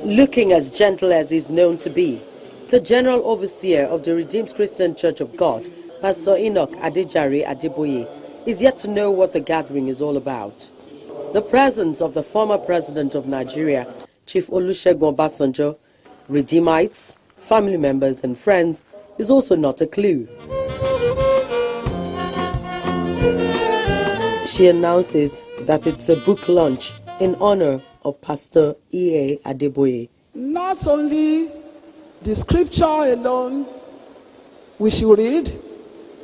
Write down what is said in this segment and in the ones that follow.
Looking as gentle as he's known to be, the General Overseer of the Redeemed Christian Church of God, Pastor Enoch Adeboye, is yet to know what the gathering is all about. The presence of the former President of Nigeria, Chief Olusegun Obasanjo, Redeemites, family members and friends is also not a clue. She announces that it's a book launch in honor of Pastor E.A. Adeboye. Not only the scripture alone we should read,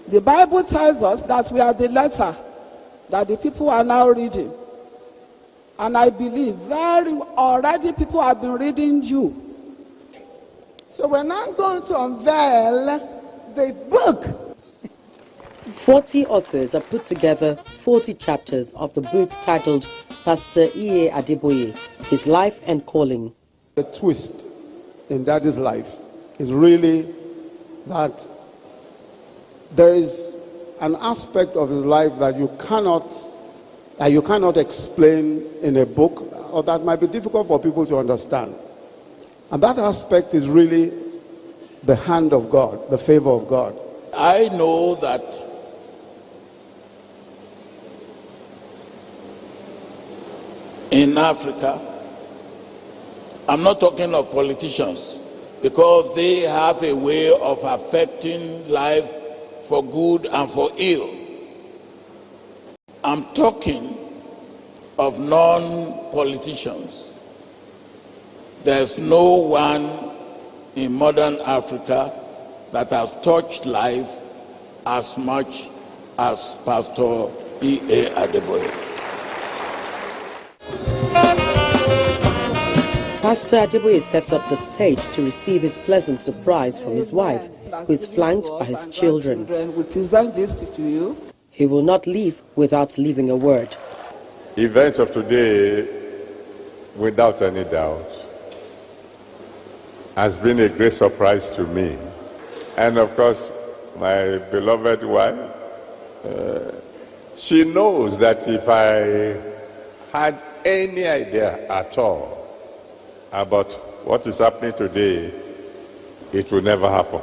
the Bible tells us that we are the letter that the people are now reading. And I believe already people have been reading you. So we're not going to unveil the book. 40 authors have put together 40 chapters of the book titled Pastor E.A. Adeboye, His Life and Calling. The twist in Daddy's life is really that there is an aspect of his life that you cannot explain in a book, or that might be difficult for people to understand. And that aspect is really the hand of God, the favor of God. I know that in Africa, I'm not talking of politicians, because they have a way of affecting life for good and for ill. I'm talking of non-politicians. There's no one in modern Africa that has touched life as much as Pastor E.A. Adeboye. Pastor Adeboye steps up the stage to receive his pleasant surprise from his wife, who is flanked by his children. We present this to you. He will not leave without leaving a word. The event of today, without any doubt, has been a great surprise to me. And of course, my beloved wife, she knows that if I had any idea at all about what is happening today, it will never happen.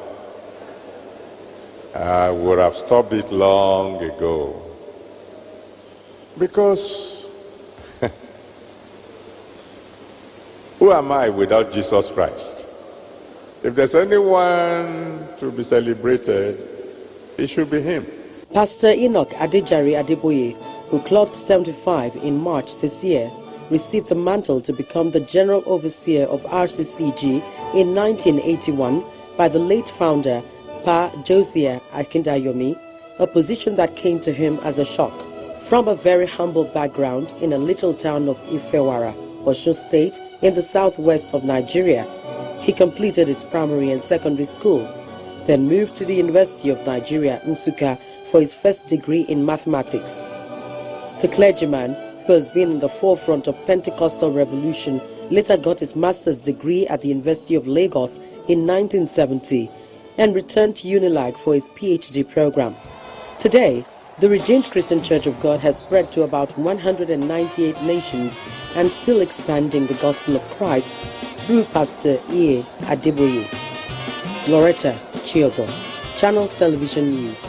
I would have stopped it long ago. Because who am I without Jesus Christ? If there's anyone to be celebrated, it should be him. Pastor Enoch Adeboye, who clocked 75 in March this year, received the mantle to become the General Overseer of RCCG in 1981 by the late founder, Pa Josiah Akindayomi, a position that came to him as a shock. From a very humble background in a little town of Ifewara, Osun State, in the southwest of Nigeria, he completed his primary and secondary school, then moved to the University of Nigeria, Nsukka, for his first degree in mathematics. The clergyman, who has been in the forefront of Pentecostal revolution, later got his master's degree at the University of Lagos in 1970 and returned to Unilag for his PhD program. Today, the Redeemed Christian Church of God has spread to about 198 nations and still expanding the gospel of Christ through Pastor E.A. Adeboye. Loretta Chiogo, Channels Television News.